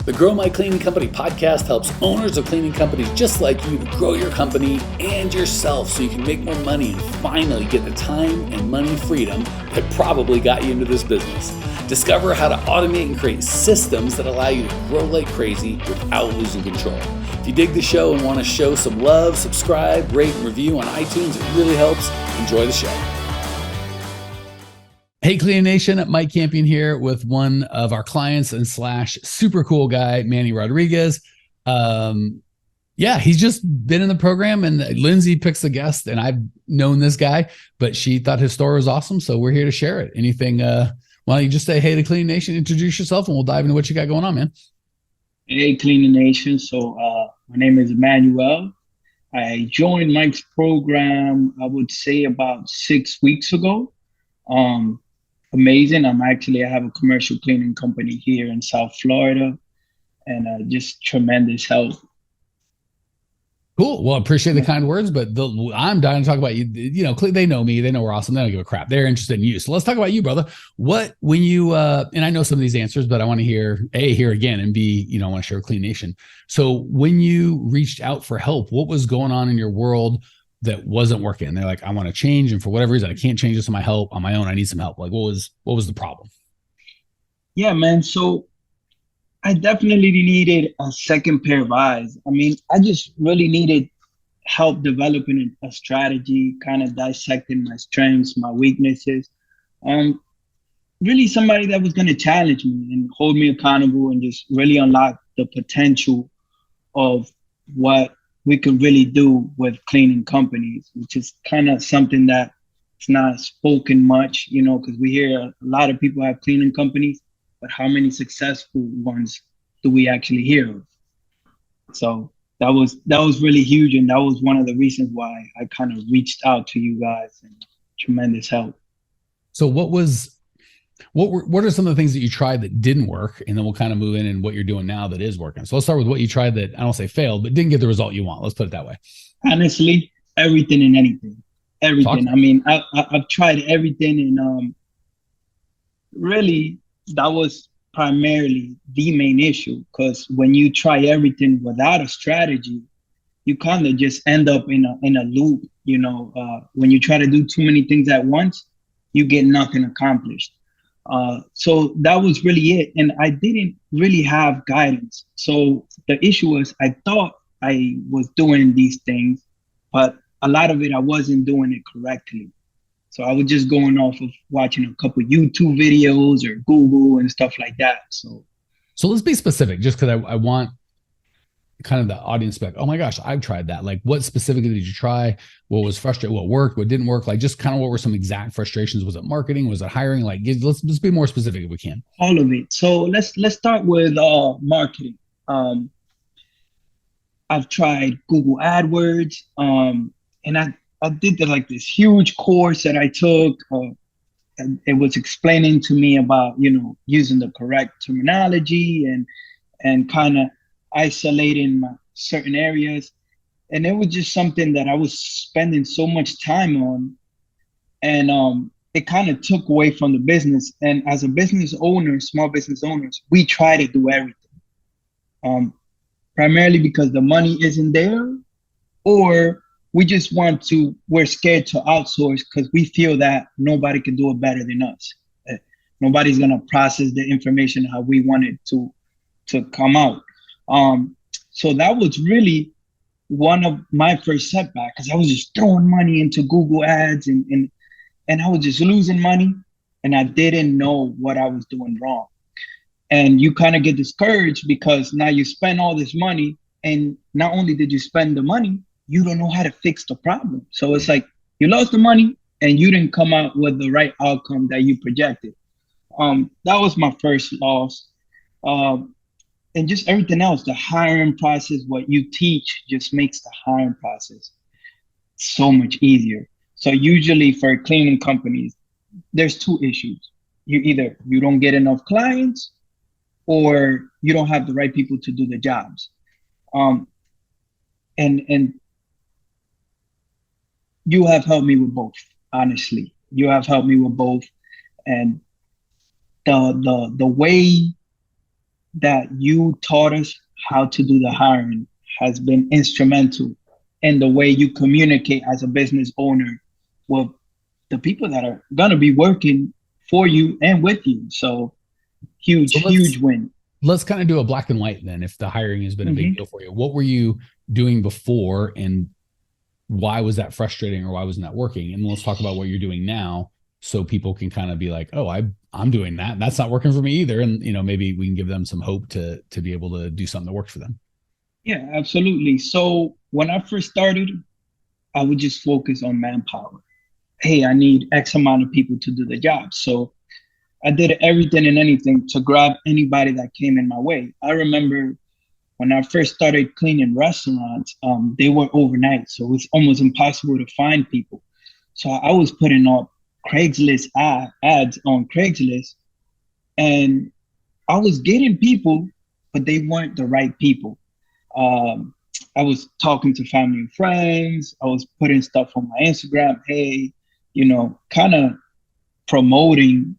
The Grow My Cleaning Company podcast helps owners of cleaning companies just like you to grow your company and yourself so you can make more money and finally get the time and money freedom that probably got you into this business. Discover how to automate and create systems that allow you to grow like crazy without losing control. If you dig the show and want to show some love, subscribe, rate, and review on iTunes. It really helps. Enjoy the show. Hey, Cleaning Nation, Mike Campion here with one of our clients and / super cool guy, Manny Rodriguez. He's just been in the program, and Lindsay picks the guest, and I've known this guy, but she thought his story was awesome, so we're here to share it. Anything, why don't you just say hey to Cleaning Nation, introduce yourself, and we'll dive into what you got going on, man. Hey, Cleaning Nation. So my name is Emmanuel. I joined Mike's program, I would say about 6 weeks ago. Amazing. I have a commercial cleaning company here in South Florida, and just tremendous help. Cool. Well, I appreciate the kind words, but I'm dying to talk about you. You know, they know me. They know we're awesome. They don't give a crap. They're interested in you. So let's talk about you, brother. When you, and I know some of these answers, but I want to hear again, and B, I want to share with Clean Nation. So when you reached out for help, what was going on in your world that wasn't working? They're like, I want to change, and for whatever reason, I can't change this on my own. I need some help. Like, what was the problem? Yeah, man. So I definitely needed a second pair of eyes. I just really needed help developing a strategy, kind of dissecting my strengths, my weaknesses. Really somebody that was going to challenge me and hold me accountable and just really unlock the potential of what we could really do with cleaning companies, which is kind of something that it's not spoken much, because we hear a lot of people have cleaning companies, but how many successful ones do we actually hear of? So that was really huge, and that was one of the reasons why I kind of reached out to you guys, and tremendous help. So what are some of the things that you tried that didn't work? And then we'll kind of move in and what you're doing now that is working. So let's start with what you tried that, I don't say failed, but didn't get the result you want. Let's put it that way. Honestly, everything and anything. Everything. I've tried everything, and really that was primarily the main issue, because when you try everything without a strategy, you kind of just end up in a loop. When you try to do too many things at once, you get nothing accomplished. So that was really it. And I didn't really have guidance. So the issue was, I thought I was doing these things, but a lot of it, I wasn't doing it correctly. So I was just going off of watching a couple YouTube videos or Google and stuff like that. So let's be specific, just because I want kind of the audience back. Oh my gosh, I've tried that. Like, what specifically did you try? What was frustrating? What worked? What didn't work? Like, just kind of what were some exact frustrations? Was it marketing? Was it hiring? Like, let's be more specific if we can. All of it. So let's start with marketing. I've tried Google AdWords, and I did this huge course that I took. And it was explaining to me about using the correct terminology and kind of isolating certain areas. And it was just something that I was spending so much time on, and it kind of took away from the business. And as a business owner, small business owners, we try to do everything, primarily because the money isn't there, or we're scared to outsource because we feel that nobody can do it better than us. Nobody's gonna process the information how we want it to come out. So that was really one of my first setbacks, because I was just throwing money into Google ads and I was just losing money, and I didn't know what I was doing wrong. And you kind of get discouraged because now you spend all this money, and not only did you spend the money, you don't know how to fix the problem. So it's like you lost the money and you didn't come out with the right outcome that you projected. That was my first loss. And just everything else, the hiring process, what you teach just makes the hiring process so much easier. So usually for cleaning companies, there's two issues. You don't get enough clients, or you don't have the right people to do the jobs. And you have helped me with both, honestly. You have helped me with both. And the way that you taught us how to do the hiring has been instrumental in the way you communicate as a business owner with the people that are gonna be working for you and with you. So So huge win. let's kind of do a black and white then. If the hiring has been a big deal for you, what were you doing before, and why was that frustrating, or why wasn't that working? And let's talk about what you're doing now, so people can kind of be like, oh, I'm doing that. That's not working for me either. And maybe we can give them some hope to be able to do something that works for them. Yeah, absolutely. So when I first started, I would just focus on manpower. Hey, I need X amount of people to do the job. So I did everything and anything to grab anybody that came in my way. I remember when I first started cleaning restaurants, they were overnight, so it was almost impossible to find people. So I was putting up Craigslist ads on Craigslist, and I was getting people, but they weren't the right people. Um, I was talking to family and friends. I was putting stuff on my Instagram. Hey, kind of promoting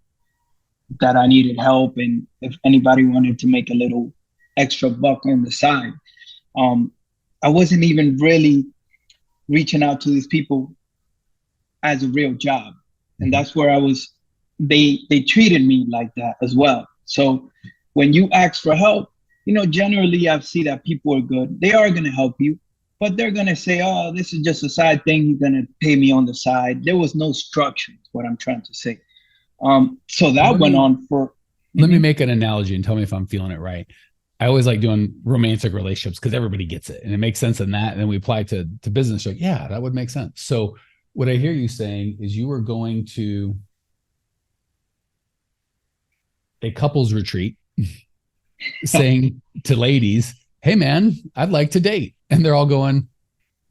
that I needed help, and if anybody wanted to make a little extra buck on the side. Um, I wasn't even really reaching out to these people as a real job, and that's where I was. They treated me like that as well. So when you ask for help, generally I see that people are good. They are going to help you, but they're going to say, "Oh, this is just a side thing. You're going to pay me on the side." There was no structure. Is what I'm trying to say. So that went on for. Let me make an analogy and tell me if I'm feeling it right. I always like doing romantic relationships because everybody gets it and it makes sense in that. And then we apply to business. Like, yeah, that would make sense. So what I hear you saying is you were going to a couples retreat saying to ladies, hey man, I'd like to date. And they're all going,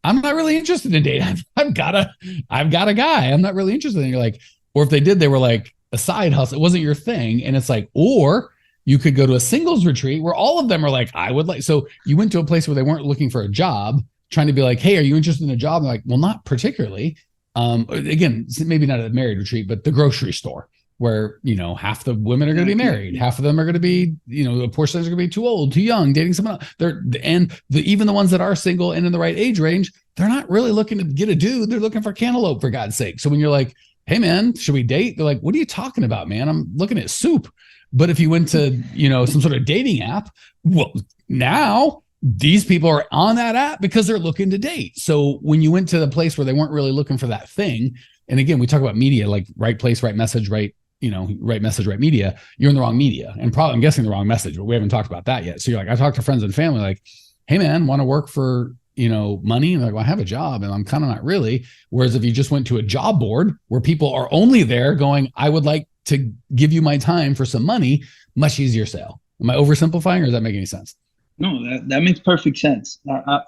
I'm not really interested in dating. I've got a guy. I'm not really interested. And you're like, or if they did, they were like a side hustle. It wasn't your thing. And it's like, or you could go to a singles retreat where all of them are like, I would like, so you went to a place where they weren't looking for a job, trying to be like, hey, are you interested in a job? And they're like, well, not particularly. Again, maybe not a married retreat, but the grocery store where, half the women are going to be married. Half of them are going to be, a portion of them are going to be too old, too young, dating someone else. Even the ones that are single and in the right age range, they're not really looking to get a dude. They're looking for cantaloupe, for God's sake. So when you're like, hey man, should we date? They're like, what are you talking about, man? I'm looking at soup. But if you went to, some sort of dating app, well, now these people are on that app because they're looking to date. So when you went to the place where they weren't really looking for that thing, and again, we talk about media, like right place, right message, right message, right media, you're in the wrong media and probably, I'm guessing, the wrong message, but we haven't talked about that yet. So you're like, I talked to friends and family like, hey man, want to work for, money? And they're like, well, I have a job and I'm kind of not really. Whereas if you just went to a job board where people are only there going, I would like to give you my time for some money, much easier sale. Am I oversimplifying, or does that make any sense? No, that makes perfect sense.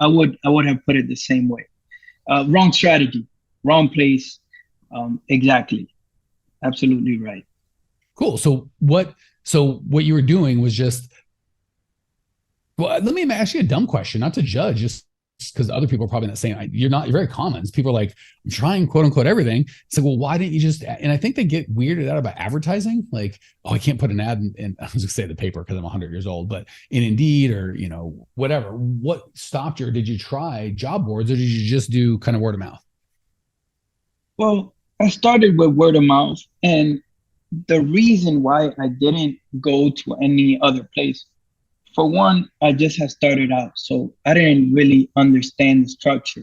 I would have put it the same way. Wrong strategy, wrong place. Exactly. Absolutely right. Cool. So what you were doing was just, well, let me ask you a dumb question, not to judge, just because other people are probably not saying, you're very common. People are like, I'm trying quote unquote everything. It's like, well, why didn't you just, and I think they get weirded out about advertising. Like, oh, I can't put an ad in I was gonna say the paper because I'm 100 years old, but in Indeed or, whatever. What stopped you? Or did you try job boards, or did you just do kind of word of mouth? Well, I started with word of mouth, and the reason why I didn't go to any other place, for one, I just had started out, so I didn't really understand the structure.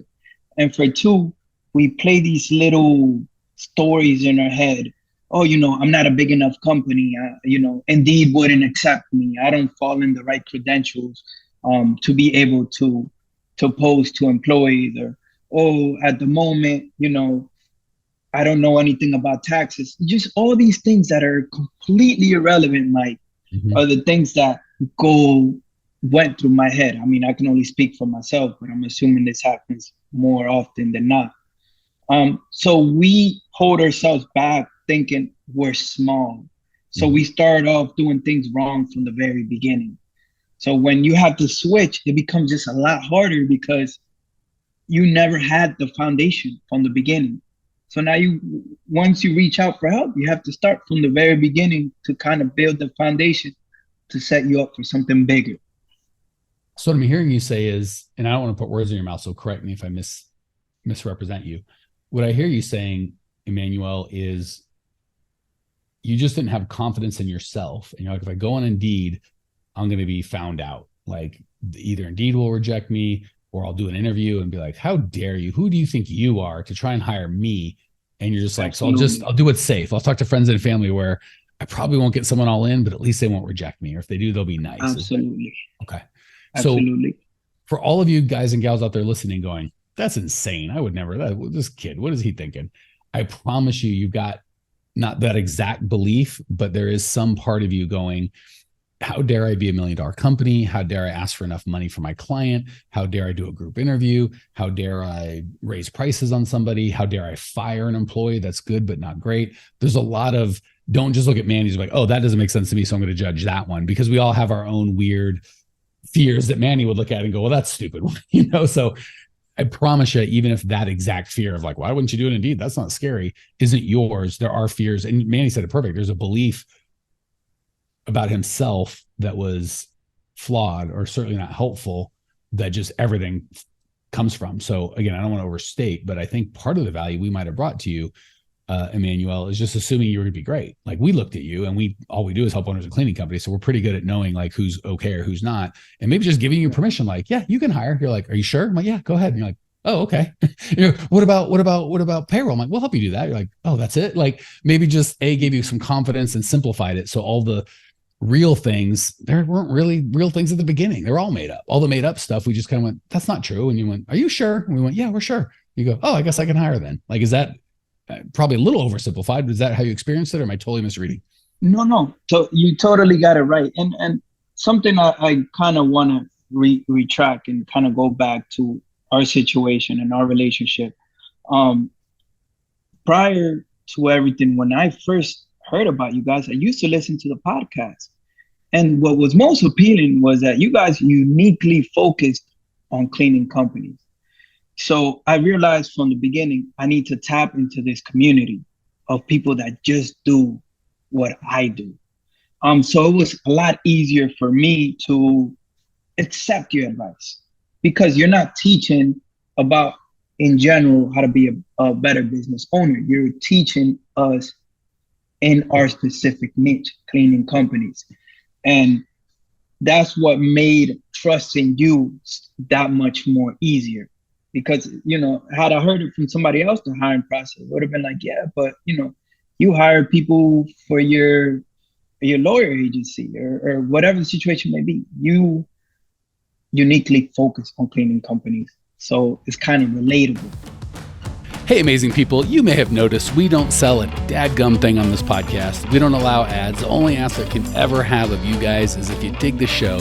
And for two, we play these little stories in our head. Oh, I'm not a big enough company. Indeed wouldn't accept me. I don't fall in the right credentials to be able to post to employees. Or, oh, at the moment, I don't know anything about taxes. Just all these things that are completely irrelevant, Mike, are the things that went through my head. I mean, I can only speak for myself, but I'm assuming this happens more often than not. So we hold ourselves back thinking we're small. So we start off doing things wrong from the very beginning. So when you have to switch, it becomes just a lot harder because you never had the foundation from the beginning. So now once you reach out for help, you have to start from the very beginning to kind of build the foundation to set you up for something bigger. So what I'm hearing you say is, and I don't want to put words in your mouth, so correct me if I misrepresent you. What I hear you saying, Emmanuel, is you just didn't have confidence in yourself. And you're like, if I go on Indeed, I'm going to be found out. Like either Indeed will reject me, or I'll do an interview and be like, how dare you? Who do you think you are to try and hire me? And you're just like, Absolutely. so I'll do it safe. I'll talk to friends and family where I probably won't get someone all in, but at least they won't reject me. Or if they do, they'll be nice. Absolutely. Okay. Absolutely. So for all of you guys and gals out there listening, going, that's insane. I would never, this kid, what is he thinking? I promise you, you've got not that exact belief, but there is some part of you going, how dare I be $1 million company? How dare I ask for enough money for my client? How dare I do a group interview? How dare I raise prices on somebody? How dare I fire an employee that's good but not great? There's a lot of, don't just look at Manny's like, oh, that doesn't make sense to me, so I'm going to judge that one, because we all have our own weird fears that Manny would look at and go, well, that's stupid. So I promise you, even if that exact fear of like, why wouldn't you do it Indeed? That's not scary, isn't yours. There are fears. And Manny said it perfect. There's a belief about himself that was flawed or certainly not helpful that just everything comes from. So again, I don't want to overstate, but I think part of the value we might have brought to you, Emmanuel, is just assuming you were going to be great. Like we looked at you and all we do is help owners of cleaning companies. So we're pretty good at knowing like who's okay or who's not. And maybe just giving you permission, like, yeah, you can hire. You're like, are you sure? I'm like, yeah, go ahead. And you're like, oh, okay. What about payroll? I'm like, we'll help you do that. You're like, oh, that's it. Like maybe just gave you some confidence and simplified it. So all the real things, there weren't really real things at the beginning. They're all made up. All the made up stuff, we just kind of went, that's not true. And you went, are you sure? And we went, yeah, we're sure. You go, oh, I guess I can hire then. Like, is that probably a little oversimplified? Is that how you experienced it, or am I totally misreading? No. So you totally got it right. And something I kind of want to retract and kind of go back to our situation and our relationship. Prior to everything, when I first heard about you guys, I used to listen to the podcast. And what was most appealing was that you guys uniquely focused on cleaning companies. So I realized from the beginning, I need to tap into this community of people that just do what I do. So it was a lot easier for me to accept your advice, because you're not teaching about, in general, how to be a better business owner. You're teaching us in our specific niche, cleaning companies. And that's what made trusting you that much more easier. Because, had I heard it from somebody else, the hiring process would have been like, yeah, but, you hire people for your lawyer agency or whatever the situation may be. You uniquely focus on cleaning companies. So it's kind of relatable. Hey, amazing people, you may have noticed we don't sell a dadgum thing on this podcast. We don't allow ads. The only ask I can ever have of you guys is if you dig the show,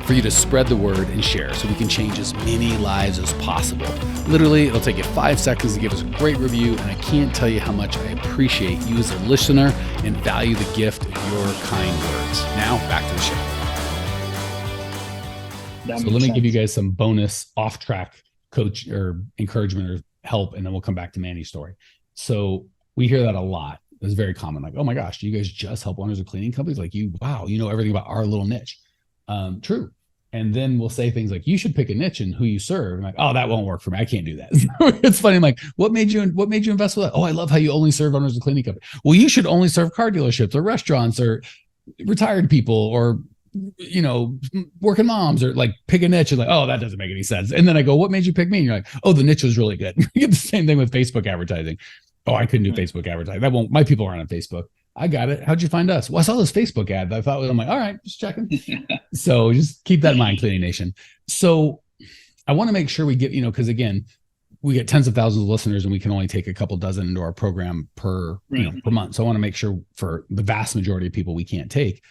for you to spread the word and share so we can change as many lives as possible. Literally, it'll take you 5 seconds to give us a great review, and I can't tell you how much I appreciate you as a listener and value the gift of your kind words. Now, back to the show. So let me give you guys some bonus off-track coach or encouragement or help, and then we'll come back to Manny's story. So we hear that a lot. It's very common. Like, oh my gosh, do you guys just help owners of cleaning companies? Like wow, you know everything about our little niche. True. And then we'll say things like, you should pick a niche and who you serve. I'm like, oh, that won't work for me. I can't do that. It's funny. I'm like, what made you invest with that? Oh, I love how you only serve owners of cleaning company. Well, you should only serve car dealerships or restaurants or retired people or, working moms, or like pick a niche. And like, oh, that doesn't make any sense. And then I go, what made you pick me? And you're like, oh, the niche was really good. You get the same thing with Facebook advertising. Oh, I couldn't do Facebook advertising. My people aren't on Facebook. I got it. How'd you find us? Well, I saw this Facebook ad that I thought I'm like, all right, just checking. So just keep that in mind, Cleaning Nation. So I want to make sure we get, because again, we get tens of thousands of listeners and we can only take a couple dozen into our program per month. So I want to make sure for the vast majority of people we can't take,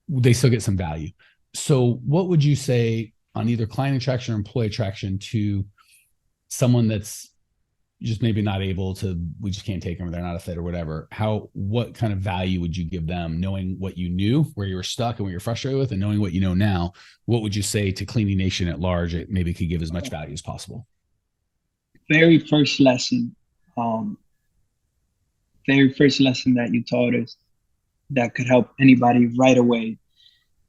they still get some value. So what would you say on either client attraction or employee attraction to someone that's just maybe not able to, we just can't take them or they're not a fit or whatever? What kind of value would you give them, knowing what you knew, where you were stuck and what you're frustrated with, and knowing what you know now? What would you say to Cleaning Nation at large it maybe could give as much value as possible? Very first lesson that you taught us that could help anybody right away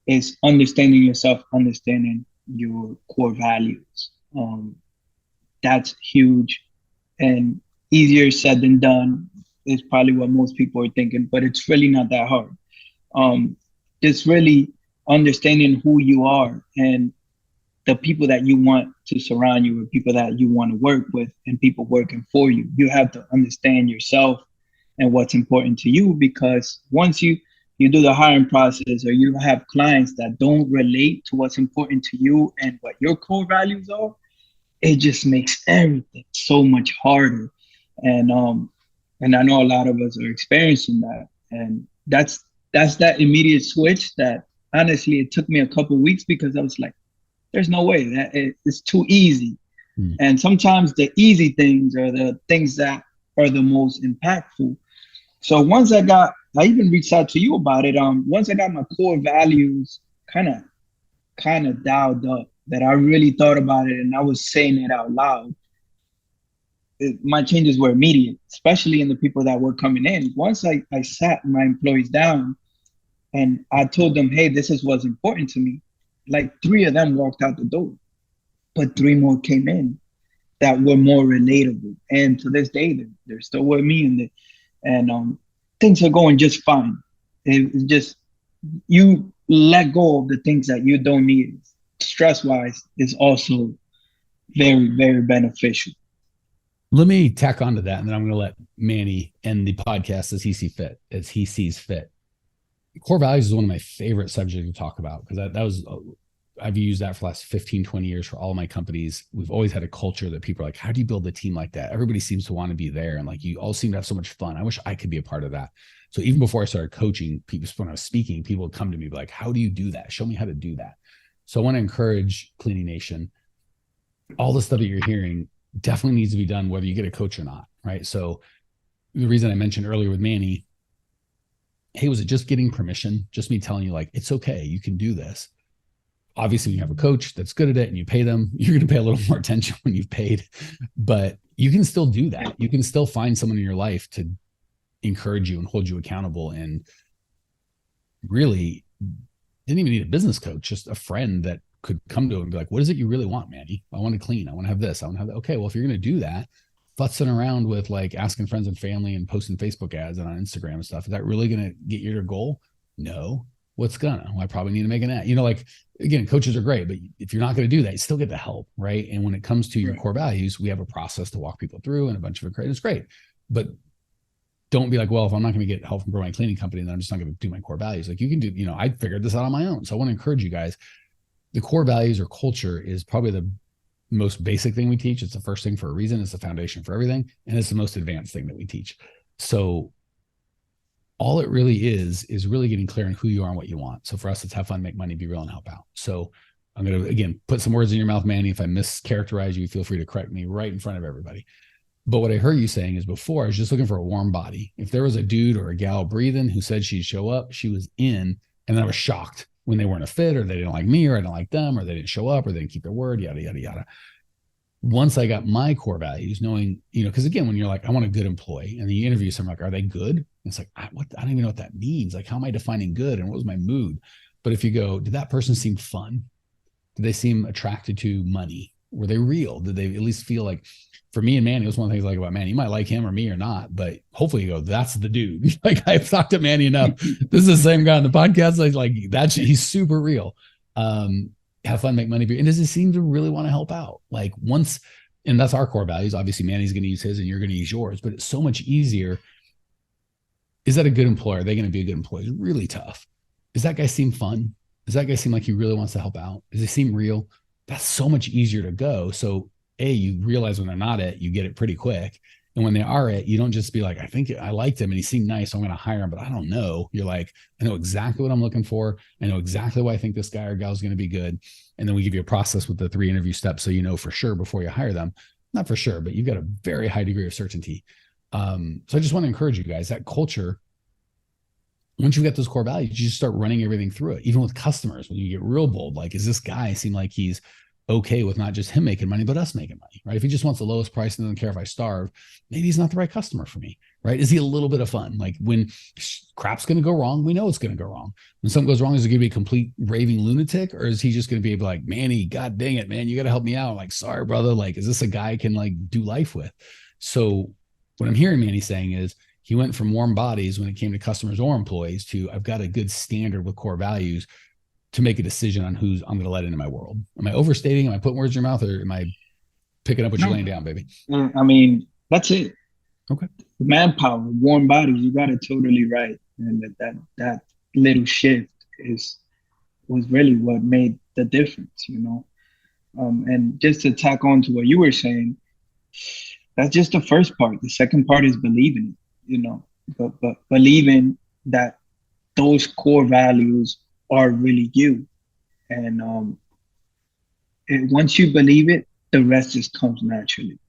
is understanding yourself, understanding your core values. That's huge and easier said than done is probably what most people are thinking, but it's really not that hard. Um, just really understanding who you are and the people that you want to surround you with, people that you want to work with, and people working for you. You have to understand yourself and what's important to you, because once you do the hiring process or you have clients that don't relate to what's important to you and what your core values are, it just makes everything so much harder. And I know a lot of us are experiencing that. And that's that immediate switch that honestly it took me a couple of weeks, because I was like, there's no way that it's too easy. And sometimes the easy things are the things that are the most impactful. So I even reached out to you about it. Once I got my core values kind of dialed up, that I really thought about it and I was saying it out loud, my changes were immediate, especially in the people that were coming in. Once I sat my employees down and I told them, hey, this is what's important to me, like 3 of them walked out the door, but 3 more came in that were more relatable. And to this day, they're still with me, and things are going just fine. It's just, you let go of the things that you don't need. Stress-wise is also very, very beneficial. Let me tack onto that, and then I'm going to let Manny end the podcast as he sees fit. Core values is one of my favorite subjects to talk about, because I've used that for the last 15, 20 years for all of my companies. We've always had a culture that people are like, how do you build a team like that? Everybody seems to want to be there. And like, you all seem to have so much fun. I wish I could be a part of that. So even before I started coaching people, when I was speaking, people would come to me like, how do you do that? Show me how to do that. So I want to encourage Cleaning Nation, all the stuff that you're hearing definitely needs to be done, whether you get a coach or not. Right. So the reason I mentioned earlier with Manny, hey, was it just getting permission? Just me telling you, like, it's okay, you can do this. Obviously, when you have a coach that's good at it and you pay them, you're going to pay a little more attention when you've paid, but you can still do that. You can still find someone in your life to encourage you and hold you accountable. And really didn't even need a business coach, just a friend that could come to him and be like, what is it you really want, Manny? I want to clean. I want to have this. I want to have that. Okay, well, if you're going to do that, futzing around with like asking friends and family and posting Facebook ads and on Instagram and stuff, is that really going to get you your goal? No. What's gonna? Well, I probably need to make an ad. Like, again, coaches are great, but if you're not going to do that, you still get the help, right? And when it comes to your core values, we have a process to walk people through and a bunch of it. It's great, but don't be like, well, if I'm not going to get help from growing my cleaning company, then I'm just not going to do my core values. Like, you can do, I figured this out on my own. So I want to encourage you guys. The core values or culture is probably the most basic thing we teach. It's the first thing for a reason. It's the foundation for everything. And it's the most advanced thing that we teach. So all it really is really getting clear on who you are and what you want. So for us, it's have fun, make money, be real, and help out. So I'm going to, again, put some words in your mouth, Manny. If I mischaracterize you, feel free to correct me right in front of everybody. But what I heard you saying is, before, I was just looking for a warm body. If there was a dude or a gal breathing who said she'd show up, she was in, and then I was shocked when they weren't a fit, or they didn't like me, or I didn't like them, or they didn't show up, or they didn't keep their word, yada, yada, yada. Once I got my core values, knowing, because again, when you're like, I want a good employee, and then you interview someone like, are they good? And it's like, I don't even know what that means. Like, how am I defining good, and what was my mood? But if you go, did that person seem fun? Did they seem attracted to money? Were they real? Did they at least feel like, for me and Manny, it was one of the things I like about Manny. You might like him or me or not, but hopefully you go, that's the dude. Like, I've talked to Manny enough. This is the same guy on the podcast. Like that's, he's super real. Have fun, make money. And does he seem to really want to help out? Like, once, and that's our core values. Obviously, Manny's going to use his and you're going to use yours, but it's so much easier. Is that a good employer? Are they going to be a good employee? It's really tough. Does that guy seem fun? Does that guy seem like he really wants to help out? Does he seem real? That's so much easier to go. So you realize when they're not it, you get it pretty quick. And when they are it, you don't just be like, I think I liked him and he seemed nice, so I'm going to hire him, but I don't know. You're like, I know exactly what I'm looking for. I know exactly why I think this guy or gal is going to be good. And then we give you a process with the 3 interview steps, so you know for sure before you hire them. Not for sure, but you've got a very high degree of certainty. So I just want to encourage you guys, that culture, once you get those core values, you just start running everything through it. Even with customers, when you get real bold, like, is this guy seem like he's okay with not just him making money, but us making money, right? If he just wants the lowest price and doesn't care if I starve, maybe he's not the right customer for me. right? Is he a little bit of fun? Like when crap's going to go wrong, we know it's going to go wrong. When something goes wrong, is it going to be a complete raving lunatic, or is he just going to be like, Manny, God dang it, man, you got to help me out. I'm like, sorry, brother. Like, is this a guy I can like do life with? So what I'm hearing Manny saying is he went from warm bodies when it came to customers or employees to I've got a good standard with core values to make a decision on who's I'm going to let into my world. Am I overstating? Am I putting words in your mouth, or am I picking up what you're laying down, baby? I mean, that's it. Okay. Manpower, warm bodies, you got it totally right. And that little shift was really what made the difference, you know. And just to tack on to what you were saying, that's just the first part. The second part is believing it, you know, but believing that those core values are really you. And once you believe it, the rest just comes naturally.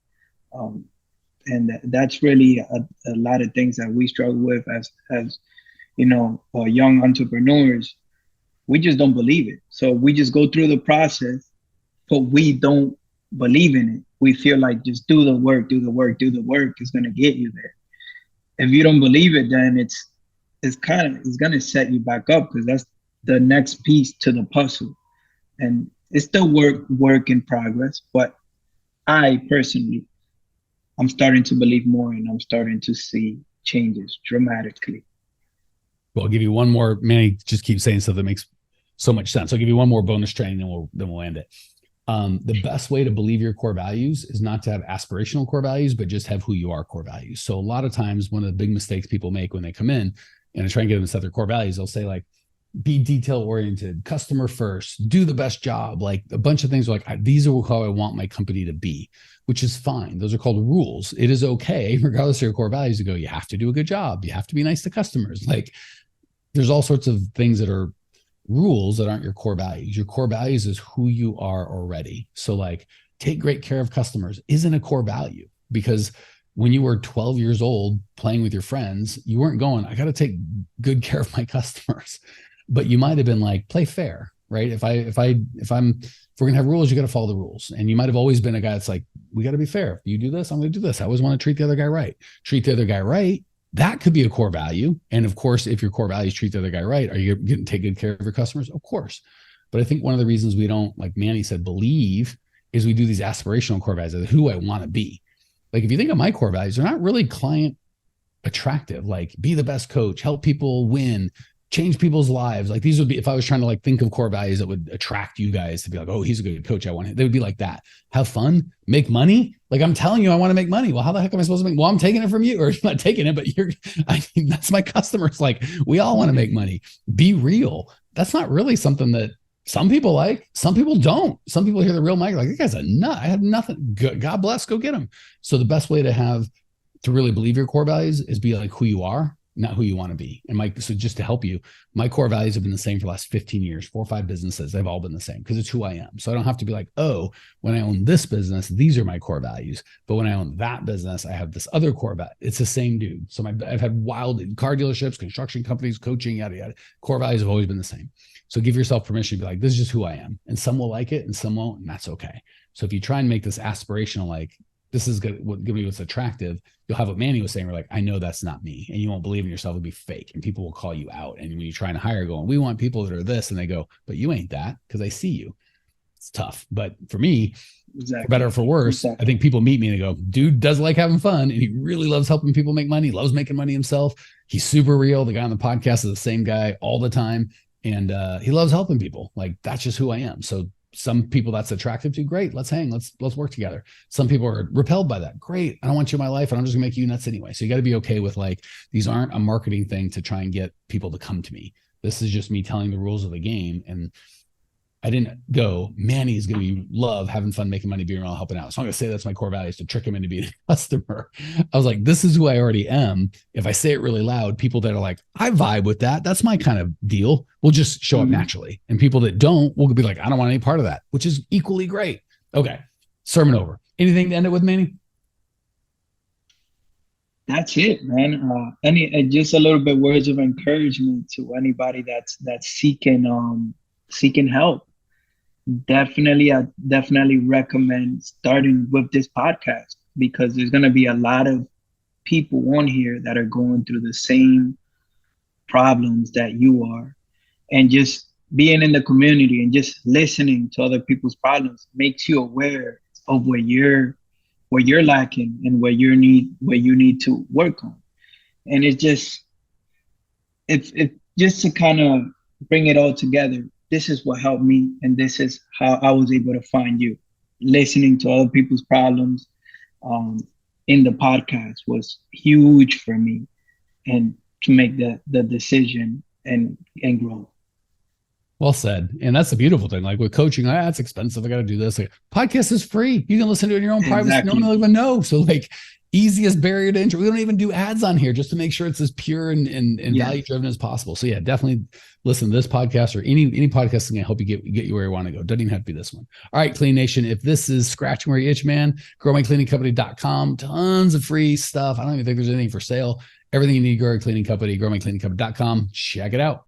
And that's really a lot of things that we struggle with as you know, young entrepreneurs. We just don't believe it. So we just go through the process, but we don't believe in it. We feel like just do the work is going to get you there. If you don't believe it, then it's going to set you back up, because that's the next piece to the puzzle. And it's still work in progress, but I personally, I'm starting to believe more, and I'm starting to see changes dramatically. Well, I'll give you one more. Manny just keeps saying stuff that makes so much sense. I'll give you one more bonus training, and then we'll end it. The best way to believe your core values is not to have aspirational core values, but just have who you are core values. So a lot of times, one of the big mistakes people make when they come in and I try and get them to set their core values, they'll say like, be detail oriented, customer first, do the best job. Like a bunch of things are like, these are how I want my company to be, which is fine. Those are called rules. It is okay, regardless of your core values, to go, you have to do a good job. You have to be nice to customers. Like there's all sorts of things that are rules that aren't your core values. Your core values is who you are already. So like take great care of customers isn't a core value, because when you were 12 years old playing with your friends, you weren't going, I got to take good care of my customers. But you might have been like, play fair, right? If we're gonna have rules, you got to follow the rules. And you might have always been a guy that's like, we got to be fair. If you do this, I'm going to do this. I always want to treat the other guy right. Treat the other guy right. That could be a core value. And of course, if your core values treat the other guy right, are you going to take good care of your customers? Of course. But I think one of the reasons we don't, like Manny said, believe is we do these aspirational core values of who I want to be. Like if you think of my core values, they're not really client attractive. Like be the best coach, help people win, change people's lives. Like these would be, if I was trying to like think of core values that would attract you guys to be like, oh, he's a good coach, I want him. They would be like that. Have fun, make money. Like I'm telling you, I want to make money. Well, how the heck am I supposed to make? Well, I'm taking it from you, or I'm not taking it, but that's my customers. Like we all want to make money. Be real. That's not really something that some people like. Some people don't. Some people hear the real Mike, like, that guy's a nut. I have nothing. God bless, go get him. So the best way to really believe your core values is be like who you are, not who you want to be. And Mike, so just to help you, my core values have been the same for the last 15 years, 4 or 5 businesses. They've all been the same because it's who I am. So I don't have to be like, oh, when I own this business, these are my core values. But when I own that business, I have this other core value. It's the same dude. So I've had wild car dealerships, construction companies, coaching, yada, yada. Core values have always been the same. So give yourself permission to be like, this is just who I am. And some will like it and some won't, and that's okay. So if you try and make this aspirational, like, this is going to be what's attractive, you'll have what Manny was saying. We're like, I know that's not me. And you won't believe in yourself. It'll be fake. And people will call you out. And when you're trying to hire, going, we want people that are this. And they go, but you ain't that, because I see you. It's tough. But for me, for better or for worse, I think people meet me and they go, dude does like having fun. And he really loves helping people make money. He loves making money himself. He's super real. The guy on the podcast is the same guy all the time. And he loves helping people. Like, that's just who I am. So some people that's attractive to, great, let's hang, let's work together. Some people are repelled by that. Great, I don't want you in my life, and I'm just gonna make you nuts anyway. So you got to be okay with, like, these aren't a marketing thing to try and get people to come to me. This is just me telling the rules of the game. And I didn't go, Manny's going to love having fun, making money, being around, helping out. So I'm going to say that's my core values to trick him into being a customer. I was like, this is who I already am. If I say it really loud, people that are like, I vibe with that, that's my kind of deal, will just show up naturally. And people that don't will be like, I don't want any part of that, which is equally great. Okay, sermon over. Anything to end it with, Manny? That's it, man. Just a little bit words of encouragement to anybody that's seeking help. I definitely recommend starting with this podcast, because there's going to be a lot of people on here that are going through the same problems that you are, and just being in the community and just listening to other people's problems makes you aware of where you're lacking and where you need to work on. And it just to kind of bring it all together. This is what helped me, and this is how I was able to find you. Listening to other people's problems in the podcast was huge for me, and to make the decision and grow. Well said. And that's the beautiful thing. Like with coaching, that's expensive. I got to do this. Like, podcast is free. You can listen to it in your own privacy. No one will even know. So like easiest barrier to entry. We don't even do ads on here just to make sure it's as pure and value driven as possible. So yeah, definitely listen to this podcast or any podcast can help you get you where you want to go. Doesn't even have to be this one. All right, Clean Nation. If this is scratching where you itch, man, growmycleaningcompany.com. Tons of free stuff. I don't even think there's anything for sale. Everything you need to grow a cleaning company, growmycleaningcompany.com. Check it out.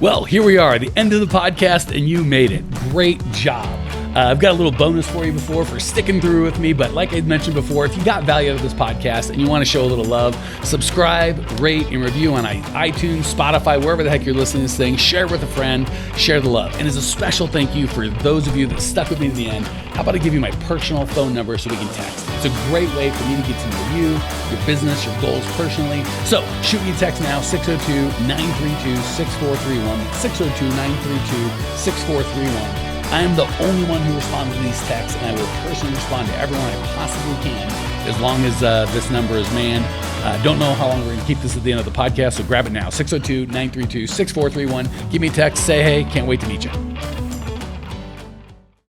Well, here we are, the end of the podcast, and you made it. Great job. I've got a little bonus for you for sticking through with me. But like I mentioned before, if you got value out of this podcast and you want to show a little love, subscribe, rate, and review on iTunes, Spotify, wherever the heck you're listening to this thing. Share it with a friend. Share the love. And as a special thank you for those of you that stuck with me to the end, how about I give you my personal phone number so we can text? It's a great way for me to get to know you, your business, your goals personally. So shoot me a text now, 602-932-6431, 602-932-6431. I am the only one who responds to these texts, and I will personally respond to everyone I possibly can as long as this number is manned. Don't know how long we're going to keep this at the end of the podcast, so grab it now, 602-932-6431. Give me a text, say hey, can't wait to meet you.